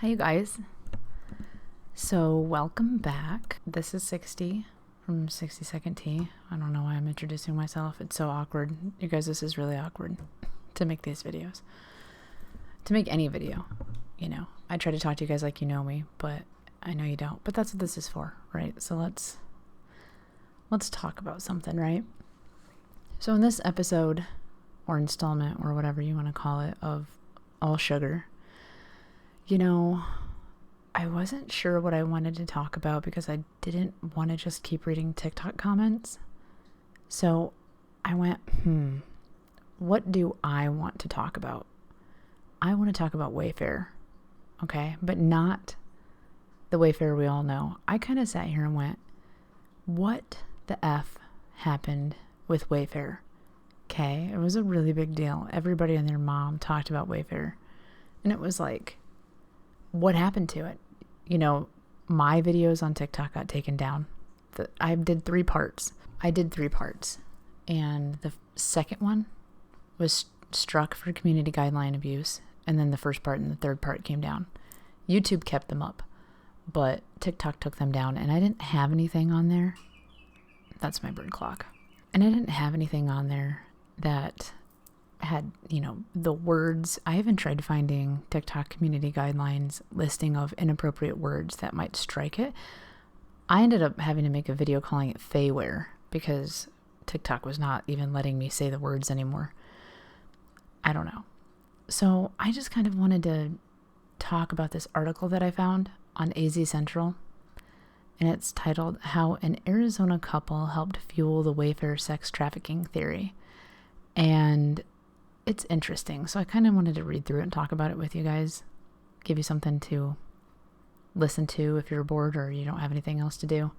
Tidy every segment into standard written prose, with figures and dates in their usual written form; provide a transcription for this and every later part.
Hi, you guys. So, welcome back. This is 60 from 60 Second Tea. I don't know why I'm introducing myself. It's so awkward. You guys, this is really awkward to make these videos. To make any video, you know. I try to talk to you guys like you know me, but I know you don't. But that's what this is for, right? So let's talk about something, right? So in this episode, or installment, or whatever you want to call it, of All Sugar, you know, I wasn't sure what I wanted to talk about because I didn't want to just keep reading TikTok comments. So I went, what do I want to talk about? I want to talk about Wayfair, okay? But not the Wayfair we all know. I kind of sat here and went, what the F happened with Wayfair? Okay, it was a really big deal. Everybody and their mom talked about Wayfair. And it was like, what happened to it? You know, my videos on TikTok got taken down. I did three parts. And the second one was struck for community guideline abuse. And then the first part and the third part came down. YouTube kept them up, but TikTok took them down. And I didn't have anything on there. That's my bird clock. And I didn't have anything on there that had, you know, the words. I even tried finding TikTok community guidelines listing of inappropriate words that might strike it. I ended up having to make a video calling it Fayware because TikTok was not even letting me say the words anymore. I don't know. So I just kind of wanted to talk about this article that I found on AZ Central. And it's titled, How an Arizona Couple Helped Fuel the Wayfair Sex Trafficking Theory. And it's interesting. So I kind of wanted to read through it and talk about it with you guys. Give you something to listen to if you're bored or you don't have anything else to do.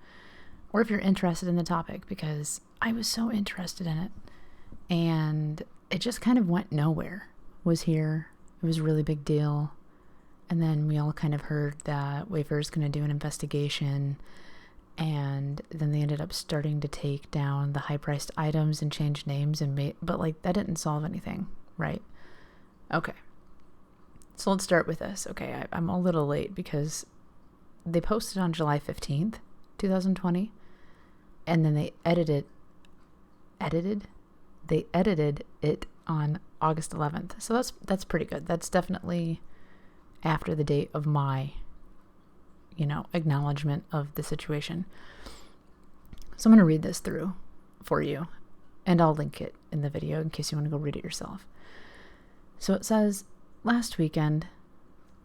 Or if you're interested in the topic, because I was so interested in it. And it just kind of went nowhere. Was here. It was a really big deal. And then we all kind of heard that Wayfair is going to do an investigation. And then they ended up starting to take down the high-priced items and change names but like that didn't solve anything, right? Okay. So let's start with this. Okay, I'm a little late because they posted on July 15th, 2020, and then they edited it on August 11th. So that's pretty good. That's definitely after the date of my acknowledgement of the situation. So I'm going to read this through for you, and I'll link it in the video in case you want to go read it yourself. So it says, last weekend,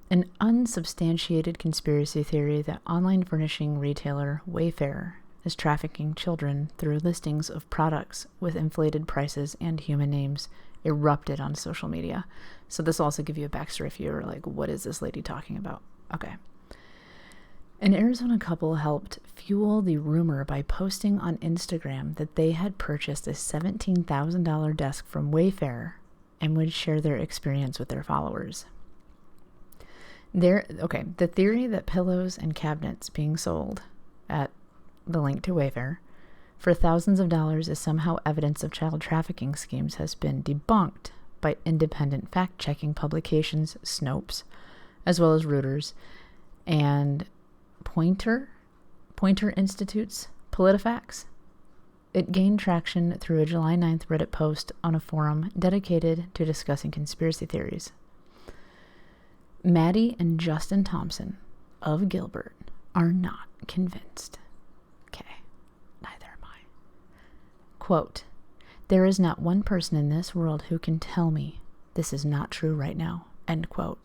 an unsubstantiated conspiracy theory that online furnishing retailer Wayfair is trafficking children through listings of products with inflated prices and human names erupted on social media. So this will also give you a backstory if you're like, what is this lady talking about? Okay. An Arizona couple helped fuel the rumor by posting on Instagram that they had purchased a $17,000 desk from Wayfair and would share their experience with their followers. The theory that pillows and cabinets being sold at the link to Wayfair for thousands of dollars is somehow evidence of child trafficking schemes has been debunked by independent fact-checking publications, Snopes, as well as Reuters, and Pointer Institute's PolitiFacts. It gained traction through a July 9th Reddit post on a forum dedicated to discussing conspiracy theories. Maddie and Justin Thompson of Gilbert are not convinced. Okay, neither am I. Quote, there is not one person in this world who can tell me this is not true right now, end quote,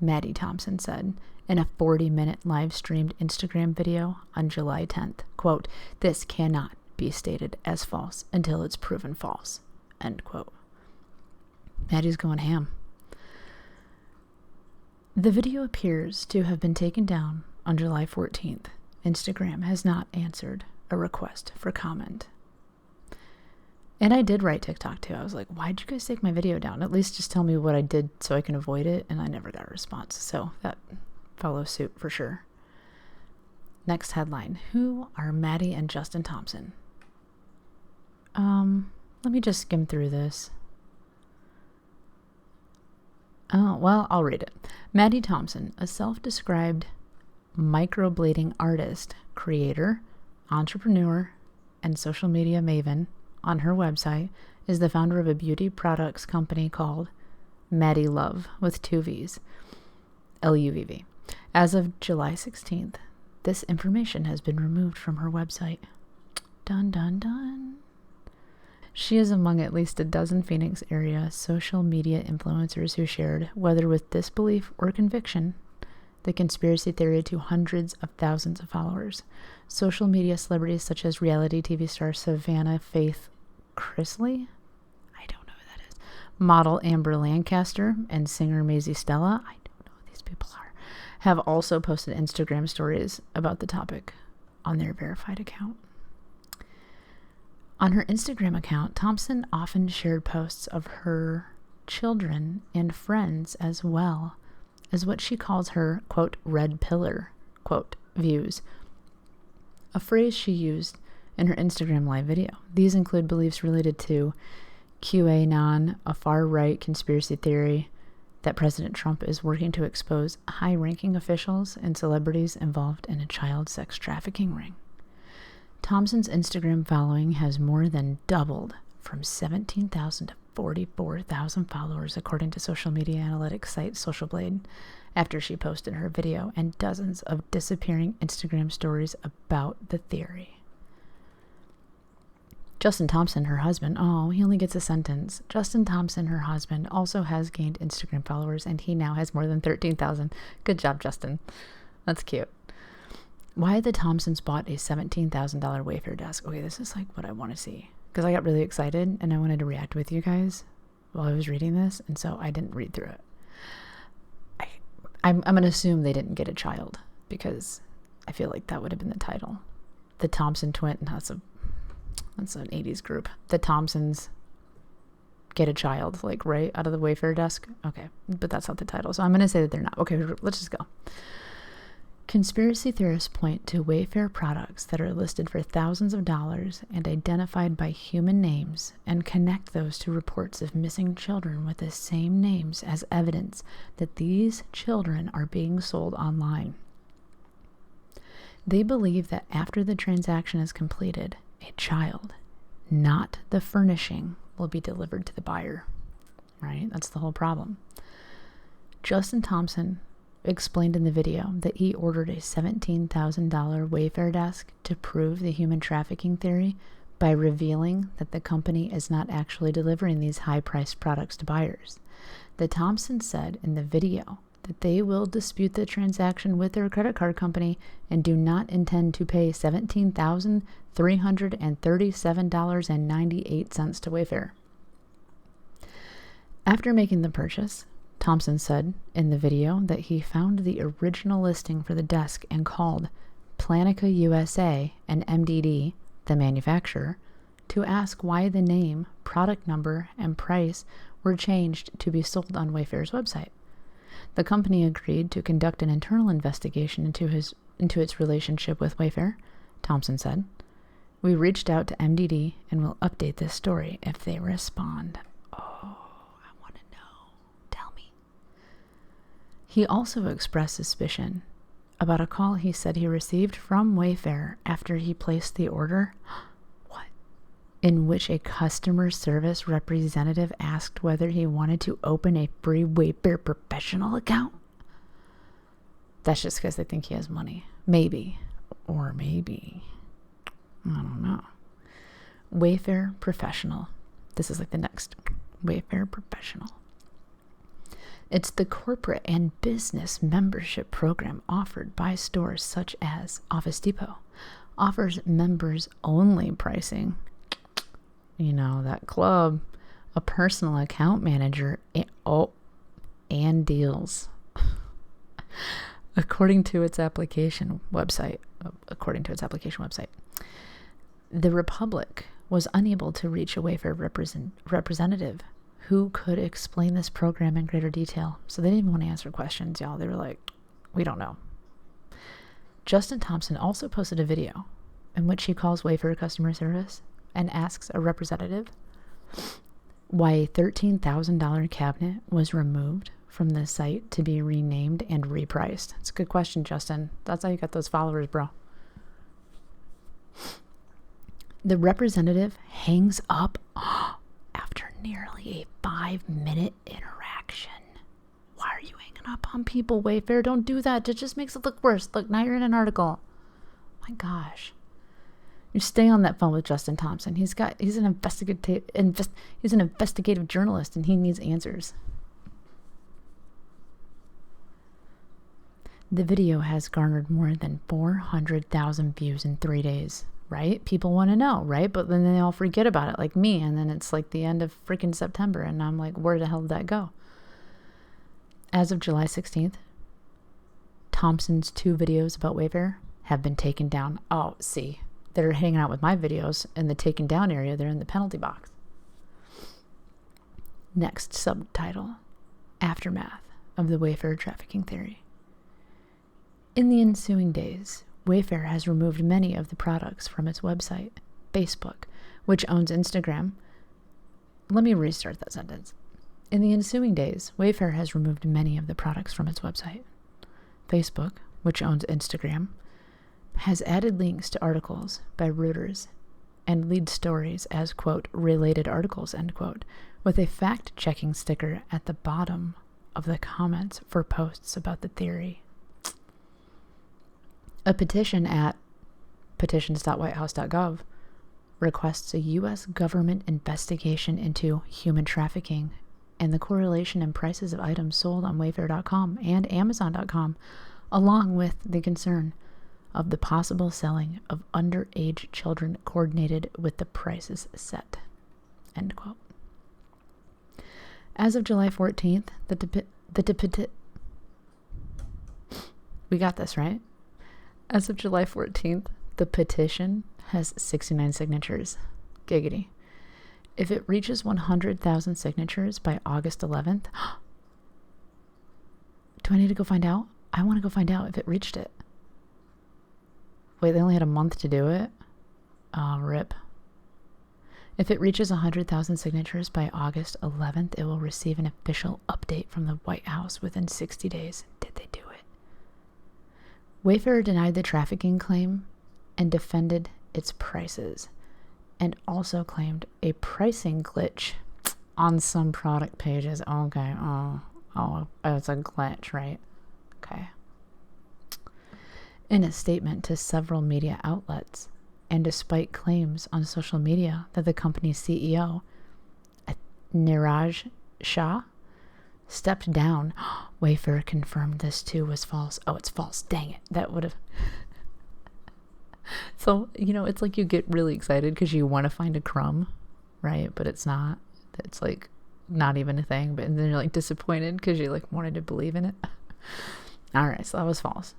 Maddie Thompson said in a 40-minute live-streamed Instagram video on July 10th. Quote, this cannot be stated as false until it's proven false, end quote. Maddie's going ham. The video appears to have been taken down on July 14th. Instagram has not answered a request for comment. And I did write TikTok too. I was like, why'd you guys take my video down? At least just tell me what I did so I can avoid it. And I never got a response. So that follows suit for sure. Next headline. Who are Maddie and Justin Thompson? Let me just skim through this. Oh, well, I'll read it. Maddie Thompson, a self-described microblading artist, creator, entrepreneur, and social media maven, on her website is the founder of a beauty products company called Maddie Love with 2 V's, LUVV. As of July 16th, this information has been removed from her website. Dun dun dun. She is among at least a dozen Phoenix area social media influencers who shared, whether with disbelief or conviction, the conspiracy theory to hundreds of thousands of followers. Social media celebrities such as reality TV star Savannah Faith Chrisley, I don't know who that is, model Amber Lancaster, and singer Maisie Stella, I don't know who these people are, have also posted Instagram stories about the topic on their verified account. On her Instagram account, Thompson often shared posts of her children and friends, as well as what she calls her, quote, red pillar, quote, views, a phrase she used in her Instagram live video. These include beliefs related to QAnon, a far-right conspiracy theory that President Trump is working to expose high-ranking officials and celebrities involved in a child sex trafficking ring. Thompson's Instagram following has more than doubled from 17,000 to 44,000 followers, according to social media analytics site Social Blade, after she posted her video and dozens of disappearing Instagram stories about the theory. Justin Thompson, her husband, oh, he only gets a sentence. Justin Thompson, her husband, also has gained Instagram followers, and he now has more than 13,000. Good job, Justin. That's cute. Why the Thompsons bought a $17,000 Wayfair desk. Okay, this is like what I want to see, because I got really excited and I wanted to react with you guys while I was reading this, and so I didn't read through it. I'm going to assume they didn't get a child, because I feel like that would have been the title. The Thompson twin, that's an 80s group. The Thompsons get a child, like right out of the Wayfair desk. Okay, but that's not the title, so I'm going to say that they're not. Okay, let's just go. Conspiracy theorists point to Wayfair products that are listed for thousands of dollars and identified by human names, and connect those to reports of missing children with the same names as evidence that these children are being sold online. They believe that after the transaction is completed, a child, not the furnishing, will be delivered to the buyer. Right? That's the whole problem. Justin Thompson explained in the video that he ordered a $17,000 Wayfair desk to prove the human trafficking theory by revealing that the company is not actually delivering these high-priced products to buyers. The Thompsons said in the video that they will dispute the transaction with their credit card company and do not intend to pay $17,337.98 to Wayfair. After making the purchase, Thompson said in the video that he found the original listing for the desk and called Planica USA and MDD, the manufacturer, to ask why the name, product number, and price were changed to be sold on Wayfair's website. The company agreed to conduct an internal investigation into its relationship with Wayfair, Thompson said. We reached out to MDD and will update this story if they respond. He also expressed suspicion about a call he said he received from Wayfair after he placed the order, in which a customer service representative asked whether he wanted to open a free Wayfair professional account. That's just because they think he has money. Maybe. Or maybe. I don't know. Wayfair professional. This is like the next. Wayfair professional. It's the corporate and business membership program offered by stores such as Office Depot. Offers members only pricing. You know, that club. A personal account manager. And deals. According to its application website. The Republic was unable to reach a Wayfair representative who could explain this program in greater detail. So they didn't even want to answer questions, y'all. They were like, we don't know. Justin Thompson also posted a video in which he calls Wayfair customer service and asks a representative why a $13,000 cabinet was removed from the site to be renamed and repriced? It's a good question, Justin. That's how you got those followers, bro. The representative hangs up after nearly a 5-minute interaction. Why are you hanging up on people, Wayfair? Don't do that. It just makes it look worse. Look, now you're in an article. My gosh. You stay on that phone with Justin Thompson. He's an investigative journalist, and he needs answers. The video has garnered more than 400,000 views in 3 days, right? People want to know, right? But then they all forget about it, like me, and then it's like the end of freaking September, and I'm like, where the hell did that go? As of July 16th, Thompson's 2 videos about Wayfair have been taken down. Oh, see, they're hanging out with my videos in the taken down area. They're in the penalty box. Next subtitle, Aftermath of the Wayfair Trafficking Theory. In the ensuing days, Wayfair has removed many of the products from its website. Facebook, which owns Instagram. Let me restart that sentence. In the ensuing days, Wayfair has removed many of the products from its website. Facebook, which owns Instagram, has added links to articles by Reuters and lead stories as, quote, related articles, end quote, with a fact-checking sticker at the bottom of the comments for posts about the theory. A petition at petitions.whitehouse.gov requests a U.S. government investigation into human trafficking and the correlation in prices of items sold on Wayfair.com and Amazon.com, along with the concern of the possible selling of underage children coordinated with the prices set. End quote. As of July 14th, we got this, right? As of July 14th, the petition has 69 signatures. Giggity. If it reaches 100,000 signatures by August 11th, do I need to go find out? I want to go find out if it reached it. Wait, they only had a month to do it? Oh, rip. If it reaches 100,000 signatures by August 11th, it will receive an official update from the White House within 60 days. Did they do it? Wayfair denied the trafficking claim and defended its prices, and also claimed a pricing glitch on some product pages. Okay, oh, it's a glitch, right? Okay. In a statement to several media outlets, and despite claims on social media that the company's CEO, Niraj Shah, stepped down, Wayfair confirmed this too was false. Oh, it's false. Dang it. That would have... So, it's like you get really excited because you want to find a crumb, right? But it's not. It's like not even a thing. But and then you're like disappointed because you like wanted to believe in it. All right, so that was false.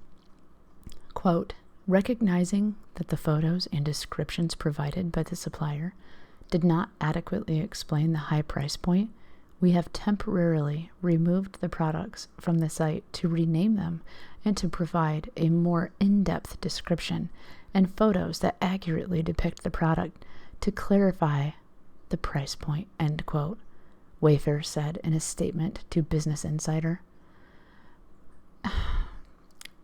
Quote, recognizing that the photos and descriptions provided by the supplier did not adequately explain the high price point, we have temporarily removed the products from the site to rename them and to provide a more in-depth description and photos that accurately depict the product to clarify the price point, end quote, Wayfair said in a statement to Business Insider.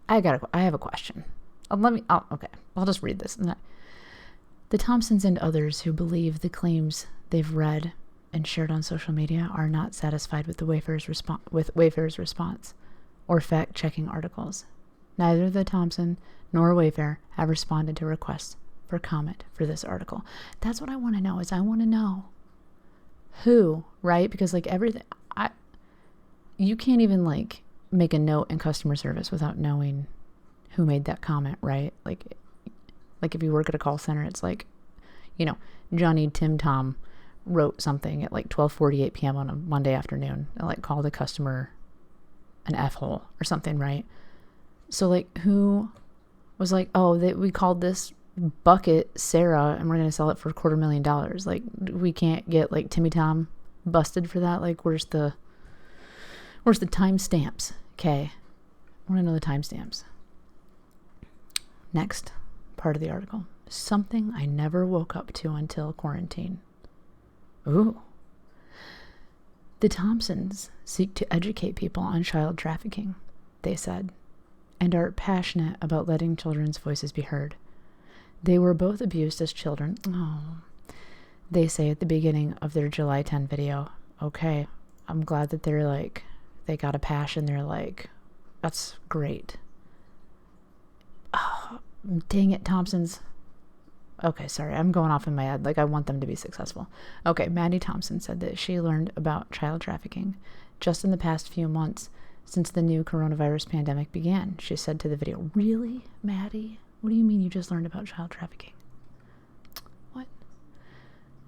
I have a question. Okay, I'll just read this. The Thompsons and others who believe the claims they've read and shared on social media are not satisfied with Wayfair's response or fact-checking articles. Neither the Thompson nor Wayfair have responded to requests for comment for this article. That's what I want to know. I want to know who, right? Because like everything, you can't even like make a note in customer service without knowing who made that comment, right? Like if you work at a call center, it's like, Johnny Tim Tom wrote something at like 12:48 p.m. on a Monday afternoon and like called a customer an F-hole or something, right? So like who was like, oh, we called this bucket Sarah and we're going to sell it for $250,000. Like we can't get like Timmy Tom busted for that. Like where's the timestamps? Okay. I want to know the timestamps. Next part of the article. Something I never woke up to until quarantine. Ooh. The Thompsons seek to educate people on child trafficking, they said, and are passionate about letting children's voices be heard. They were both abused as children. Oh, they say at the beginning of their July 10 video. Okay, I'm glad that they got a passion. They're like, that's great. Oh, dang it, Thompsons. Okay, sorry, I'm going off in my head. I want them to be successful. Okay, Maddie Thompson said that she learned about child trafficking just in the past few months since the new coronavirus pandemic began. She said to the video, "Really, Maddie? What do you mean you just learned about child trafficking?" What?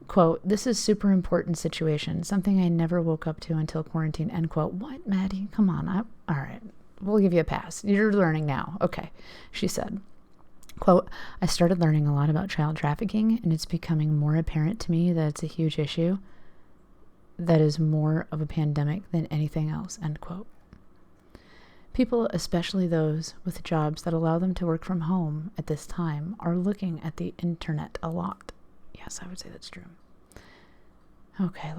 Quote, "This is super important situation, something I never woke up to until quarantine," end quote. What, Maddie? Come on. All right, we'll give you a pass. You're learning now. Okay, she said. Quote, "I started learning a lot about child trafficking, and it's becoming more apparent to me that it's a huge issue that is more of a pandemic than anything else," end quote. People, especially those with jobs that allow them to work from home at this time, are looking at the internet a lot. Yes, I would say that's true. Okay,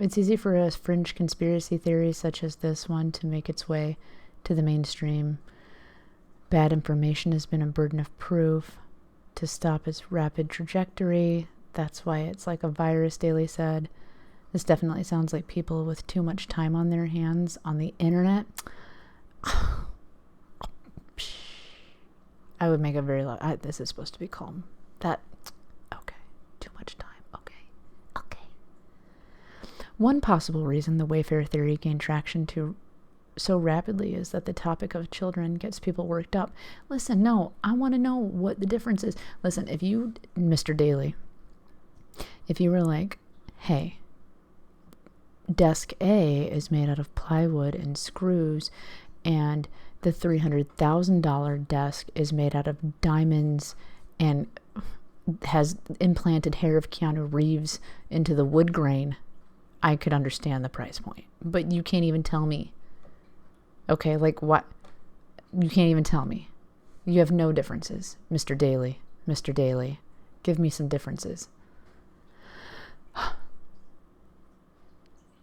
it's easy for a fringe conspiracy theory such as this one to make its way to the mainstream. Bad information has been a burden of proof to stop its rapid trajectory. That's why it's like a virus, Daly said. This definitely sounds like people with too much time on their hands on the internet. I would make a very loud... this is supposed to be calm. Okay. Too much time. Okay. One possible reason the Wayfair theory gained traction so rapidly is that the topic of children gets people worked up. Listen, no, I want to know what the difference is. Listen, if you, Mr. Daly, if you were like, hey, desk A is made out of plywood and screws, and the $300,000 desk is made out of diamonds and has implanted hair of Keanu Reeves into the wood grain, I could understand the price point. But you can't even tell me. Okay, what? You can't even tell me. You have no differences, Mr. Daly. Mr. Daly, give me some differences.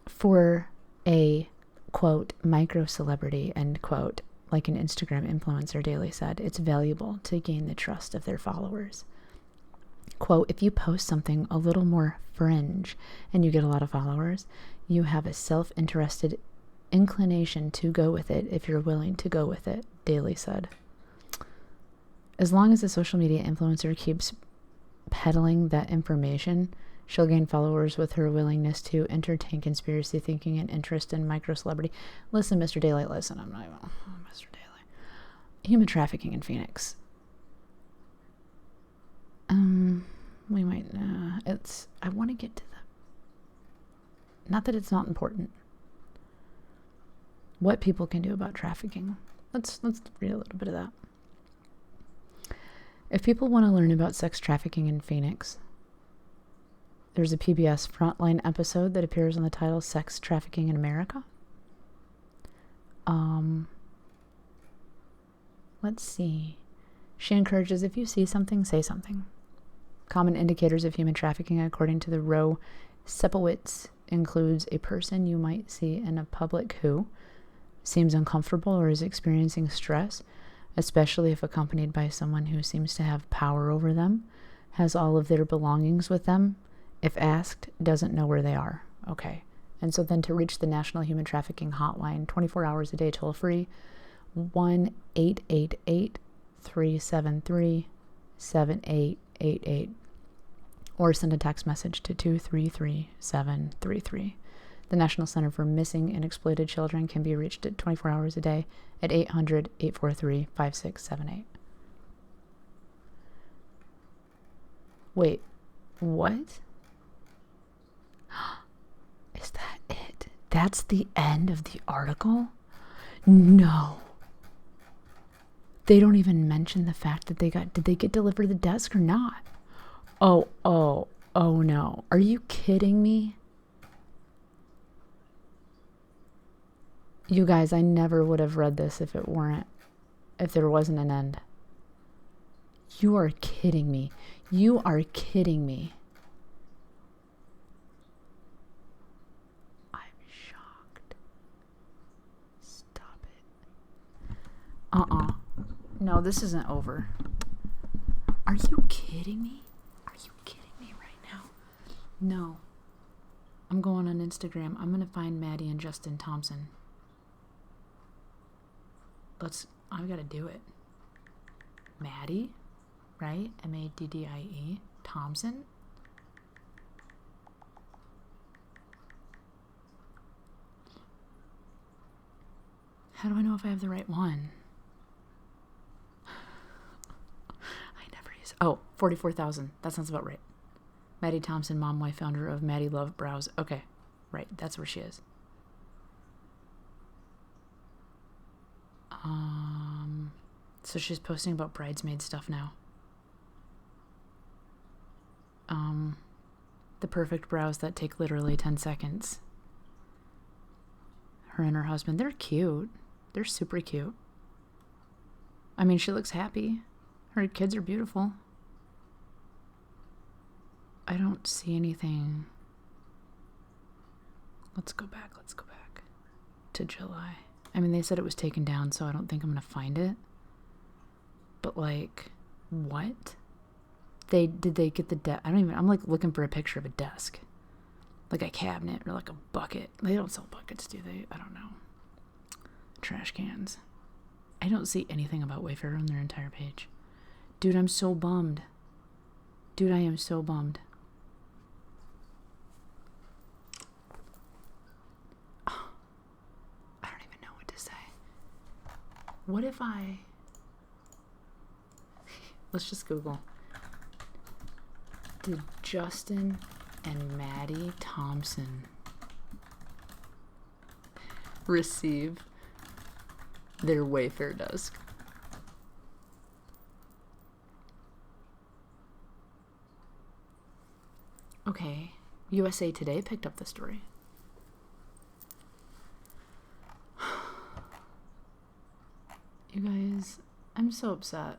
For a, quote, micro celebrity, end quote, like an Instagram influencer, Daly said, it's valuable to gain the trust of their followers. Quote, "If you post something a little more fringe and you get a lot of followers, you have a self-interested inclination to go with it if you're willing to go with it," Daly said. As long as the social media influencer keeps peddling that information, she'll gain followers with her willingness to entertain conspiracy thinking and interest in micro celebrity. Listen, Mr. Daly, listen, I'm not even... Mr. Daly. Human trafficking in Phoenix. We might... I want to get to the... Not that it's not important. What people can do about trafficking. Let's read a little bit of that. If people want to learn about sex trafficking in Phoenix, there's a PBS Frontline episode that appears on the title Sex Trafficking in America. Let's see. She encourages, if you see something, say something. Common indicators of human trafficking, according to the Roe Sepowitz, includes a person you might see in a public who seems uncomfortable or is experiencing stress, especially if accompanied by someone who seems to have power over them, has all of their belongings with them, if asked, doesn't know where they are. Okay. And so then to reach the National Human Trafficking hotline, 24 hours a day, toll free, 1-888-373-7888, or send a text message to 233733. The National Center for Missing and Exploited Children can be reached at 24 hours a day at 800-843-5678. Wait, what? Is that it? That's the end of the article? No. They don't even mention the fact that did they get delivered the desk or not? Oh no. Are you kidding me? You guys, I never would have read this if there wasn't an end. You are kidding me. You are kidding me. No, this isn't over. Are you kidding me? Are you kidding me right now? No. I'm going on Instagram. I'm going to find Maddie and Justin Thompson. I've got to do it. Maddie, right? Maddie. Thompson? How do I know if I have the right one? I never use... Oh, 44,000. That sounds about right. Maddie Thompson, mom, wife, founder of Maddie Love Brows. Okay, right. That's where she is. So she's posting about bridesmaid stuff now. The perfect brows that take literally 10 seconds. Her and her husband, they're cute. They're super cute. I mean, she looks happy. Her kids are beautiful. I don't see anything. Let's go back to July. I mean, they said it was taken down, so I don't think I'm going to find it. But, like, what? Did they get the I'm, like, looking for a picture of a desk. Like a cabinet or, like, a bucket. They don't sell buckets, do they? I don't know. Trash cans. I don't see anything about Wayfair on their entire page. Dude, I'm so bummed. Dude, I am so bummed. Oh, I don't even know what to say. What if I... Let's just Google. Did Justin and Maddie Thompson receive their Wayfair desk? Okay, USA Today picked up the story. You guys, I'm so upset.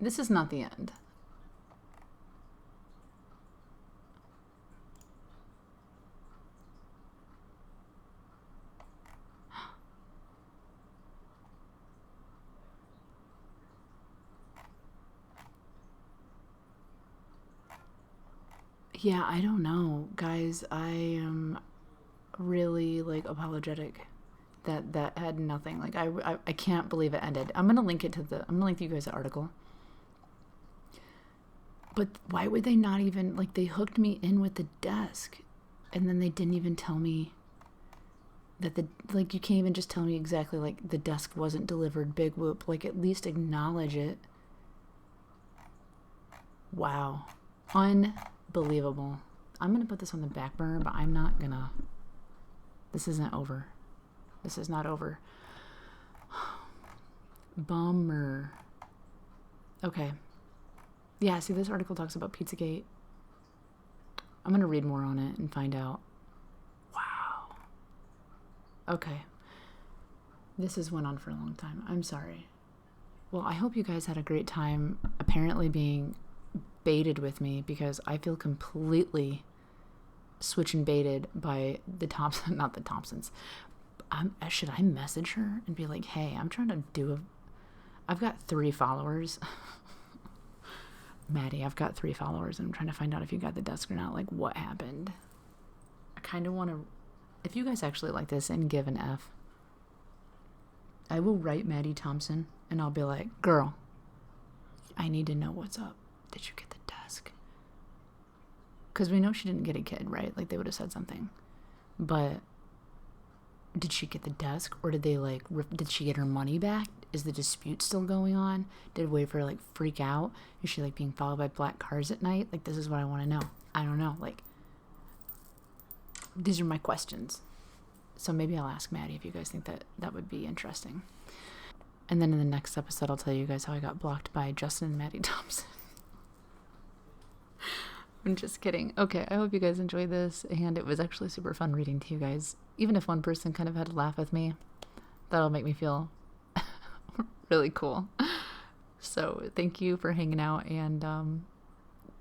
This is not the end. Yeah, I don't know, guys. I am really, like, apologetic that had nothing. Like, I can't believe it ended. I'm gonna link you guys the article. But why would they not even, like, they hooked me in with the desk, and then they didn't even tell me that like, you can't even just tell me exactly, like, the desk wasn't delivered, big whoop. Like, at least acknowledge it. Wow. Unbelievable. I'm gonna put this on the back burner, but I'm not gonna. This isn't over. This is not over. Bummer. Okay. Yeah, see, this article talks about Pizzagate. I'm gonna read more on it and find out. Wow. Okay. This has went on for a long time. I'm sorry. Well, I hope you guys had a great time apparently being baited with me, because I feel completely switch and baited by the Thompson, not the Thompsons. Should I message her and be like, hey, I'm trying to do I've got 3 followers. Maddie, I've got 3 followers and I'm trying to find out if you got the desk or not. Like, what happened? I kind of want to, if you guys actually like this and give an F, I will write Maddie Thompson and I'll be like, girl, I need to know what's up. Did you get the desk? Because we know she didn't get a kid, right? Like, they would have said something. But did she get the desk? Or did they, like, did she get her money back? Is the dispute still going on? Did Wayfair, like, freak out? Is she, like, being followed by black cars at night? Like, this is what I want to know. I don't know. Like, these are my questions. So maybe I'll ask Maddie if you guys think that would be interesting. And then in the next episode, I'll tell you guys how I got blocked by Justin and Maddie Thompson. I'm just kidding. Okay, I hope you guys enjoyed this, and it was actually super fun reading to you guys. Even if one person kind of had to laugh with me, that'll make me feel really cool. So thank you for hanging out, and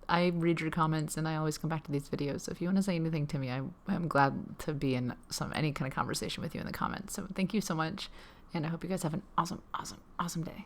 I read your comments, and I always come back to these videos. So if you want to say anything to me, I'm glad to be in any kind of conversation with you in the comments. So thank you so much, And I hope you guys have an awesome, awesome, awesome day.